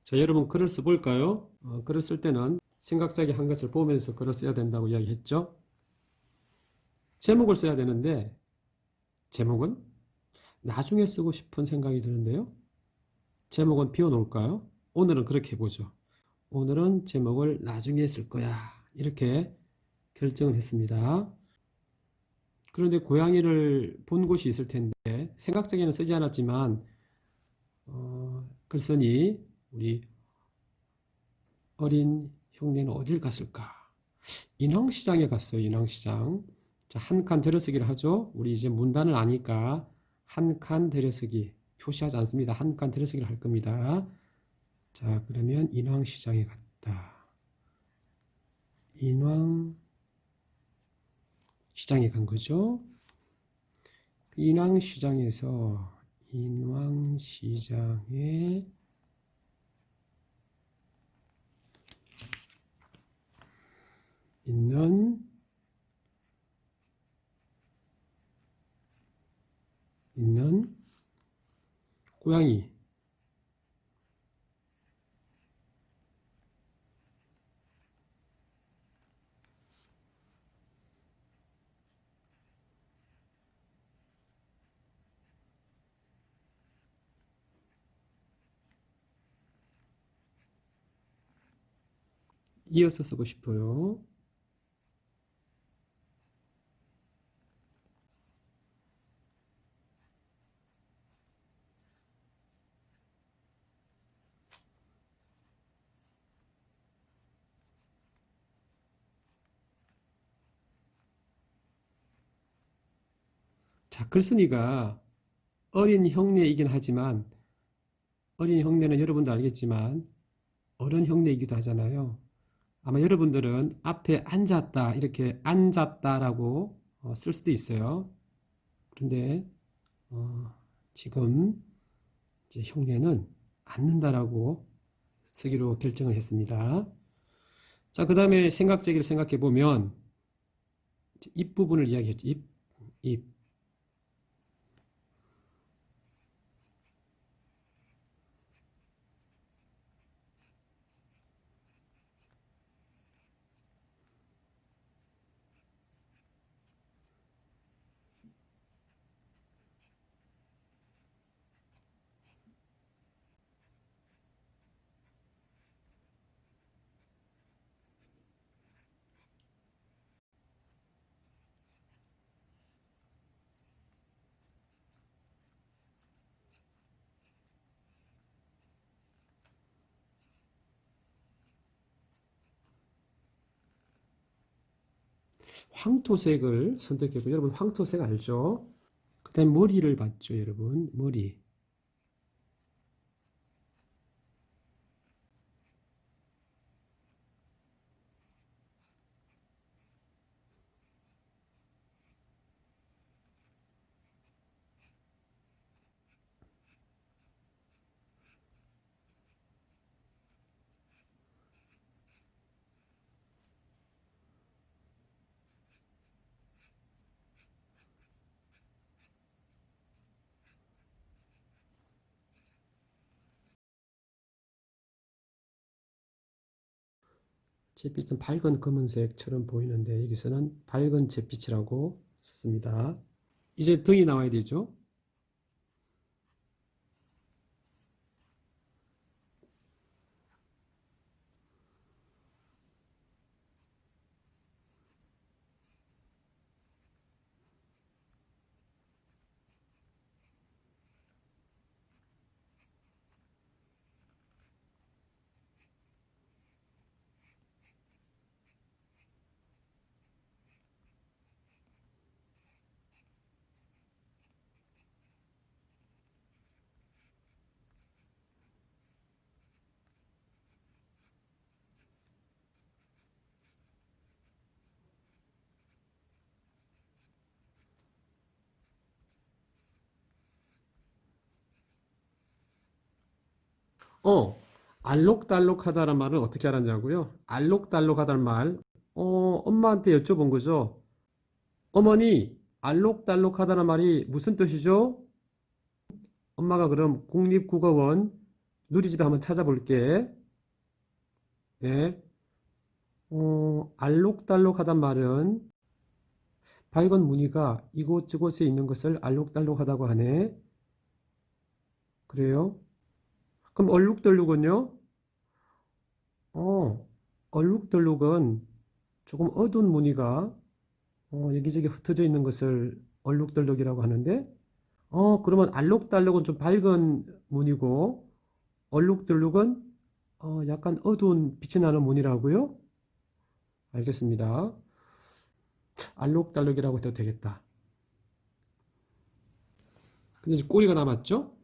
자, 여러분 글을 써볼까요? 글을 쓸 때는 생각자기 한 것을 보면서 글을 써야 된다고 이야기했죠. 제목을 써야 되는데 제목은 나중에 쓰고 싶은 생각이 드는데요. 제목은 비워놓을까요? 오늘은 그렇게 해보죠. 오늘은 제목을 나중에 쓸 거야. 이렇게 결정을 했습니다. 그런데 고양이를 본 곳이 있을 텐데 생각자기는 쓰지 않았지만 글쓴이 우리 어린 형네는 어딜 갔을까? 인왕시장에 갔어요. 인왕시장. 자, 한 칸 들여쓰기를 하죠. 우리 이제 문단을 아니까 한 칸 들여쓰기 표시하지 않습니다. 한 칸 들여쓰기를 할 겁니다. 자, 그러면 인왕시장에 갔다. 인왕시장에 간 거죠. 인왕시장에서 인왕시장에 있는 고양이 이어서 쓰고 싶어요. 자, 글쓴이가 어린 형네이긴 하지만 어린 형네는 여러분도 알겠지만 어른 형네이기도 하잖아요. 아마 여러분들은 앞에 앉았다 이렇게 앉았다라고 쓸 수도 있어요. 그런데 지금 이제 형네는 앉는다라고 쓰기로 결정을 했습니다. 자, 그 다음에 생각제기를 생각해 보면 입 부분을 이야기했죠. 입. 황토색을 선택했고 여러분 황토색 알죠? 그 다음에 머리를 봤죠 여러분 머리. 잿빛은 밝은 검은색처럼 보이는데 여기서는 밝은 잿빛이라고 썼습니다. 이제 등이 나와야 되죠. 알록달록하다는 말은 어떻게 알았냐고요? 알록달록하다는 말, 엄마한테 여쭤본 거죠. 어머니, 알록달록하다는 말이 무슨 뜻이죠? 엄마가 그럼 국립국어원 누리집에 한번 찾아볼게. 네. 알록달록하단 말은 밝은 무늬가 이곳저곳에 있는 것을 알록달록하다고 하네. 그래요? 그럼 얼룩덜룩은요? 어, 얼룩덜룩은 조금 어두운 무늬가 여기저기 흩어져 있는 것을 얼룩덜룩이라고 하는데, 그러면 알록달록은 좀 밝은 무늬고, 얼룩덜룩은 약간 어두운 빛이 나는 무늬라고요? 알겠습니다. 알록달록이라고 해도 되겠다. 근데 이제 꼬리가 남았죠?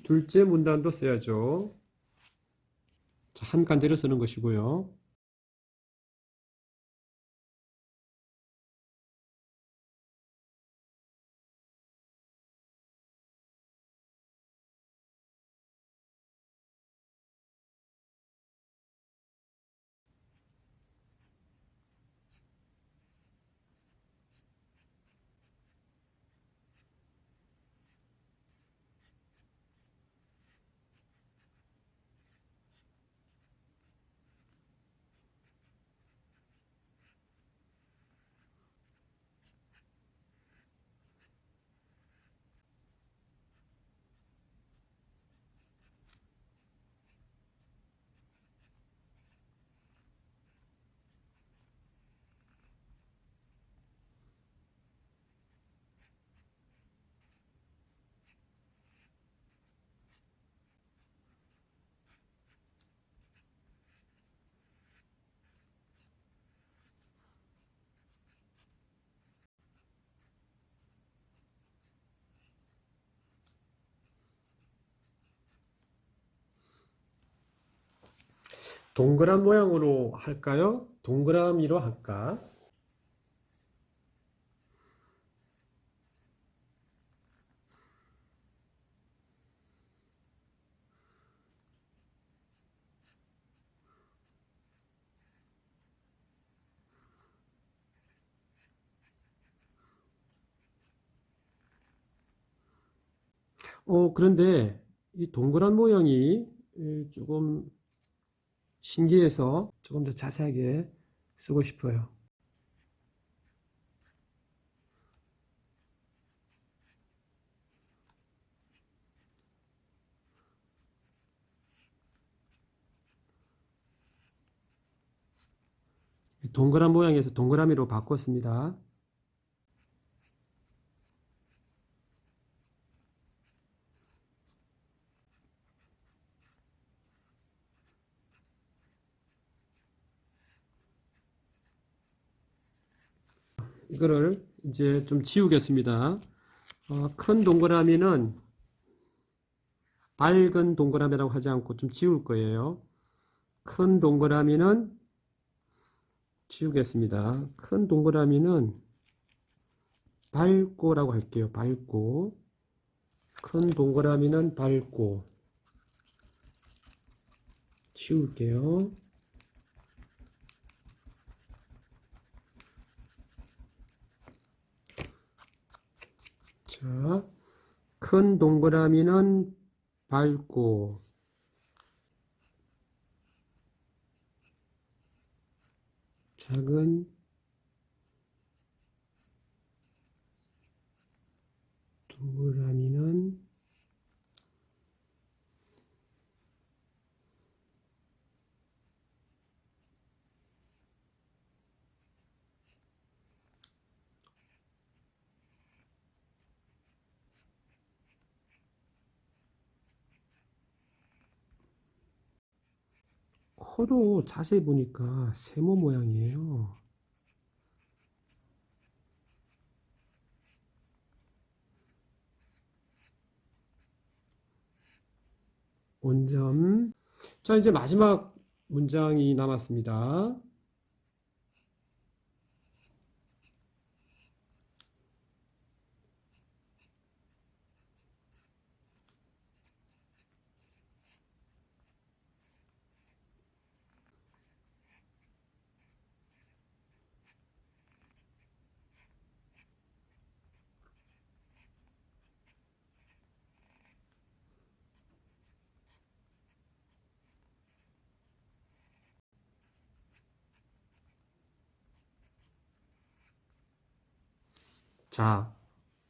둘째 문단도 써야죠. 자, 한 간절히 쓰는 것이고요. 동그란 모양으로 할까요? 동그라미로 할까? 그런데 이 동그란 모양이 조금 신기해서 조금 더 자세하게 쓰고 싶어요. 동그란 모양에서 동그라미로 바꿨습니다. 이거를 이제 좀 지우겠습니다. 큰 동그라미는 밝은 동그라미라고 하지 않고 좀 지울 거예요. 큰 동그라미는 지우겠습니다. 큰 동그라미는 밝고라고 할게요. 밝고. 큰 동그라미는 밝고. 지울게요. 자, 큰 동그라미는 밝고, 작은 동그라미는 코도 자세히 보니까 세모 모양이에요. 온점. 자, 이제 마지막 문장이 남았습니다. 자,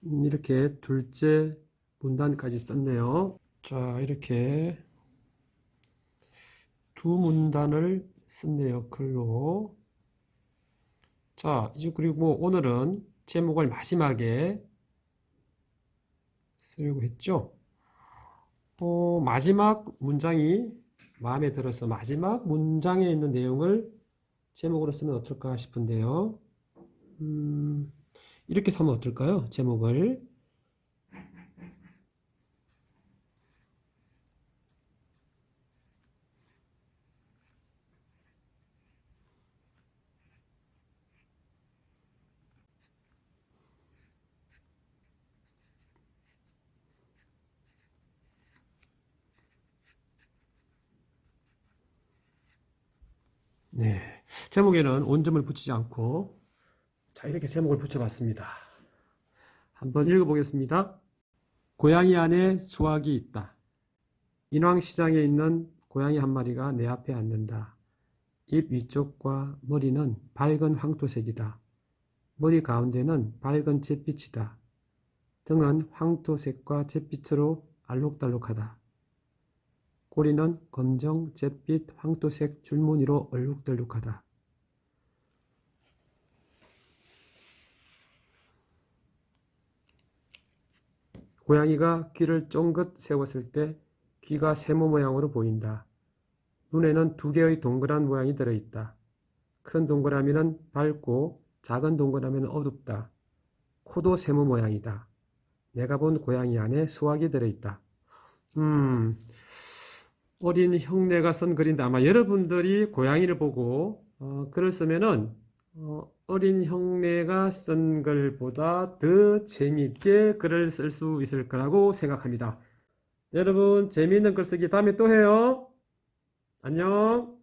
이렇게 둘째 문단까지 썼네요. 자, 이렇게 두 문단을 썼네요. 글로. 자, 이제 그리고 오늘은 제목을 마지막에 쓰려고 했죠. 마지막 문장이 마음에 들어서 마지막 문장에 있는 내용을 제목으로 쓰면 어떨까 싶은데요. 이렇게 쓰면 어떨까요? 제목을. 네. 제목에는 온점을 붙이지 않고, 자, 이렇게 제목을 붙여봤습니다. 한번 읽어보겠습니다. 고양이 안에 수확이 있다. 인왕시장에 있는 고양이 한 마리가 내 앞에 앉는다. 입 위쪽과 머리는 밝은 황토색이다. 머리 가운데는 밝은 잿빛이다. 등은 황토색과 잿빛으로 알록달록하다. 꼬리는 검정, 잿빛, 황토색 줄무늬로 얼룩덜룩하다. 고양이가 귀를 쫑긋 세웠을 때 귀가 세모 모양으로 보인다. 눈에는 두 개의 동그란 모양이 들어있다. 큰 동그라미는 밝고 작은 동그라미는 어둡다. 코도 세모 모양이다. 내가 본 고양이 안에 수확이 들어있다. 어린 형네가 쓴 글인데 아마 여러분들이 고양이를 보고 글을 쓰면은 어린 형네가 쓴 글보다 더 재미있게 글을 쓸 수 있을 거라고 생각합니다. 여러분 재미있는 글쓰기 다음에 또 해요. 안녕.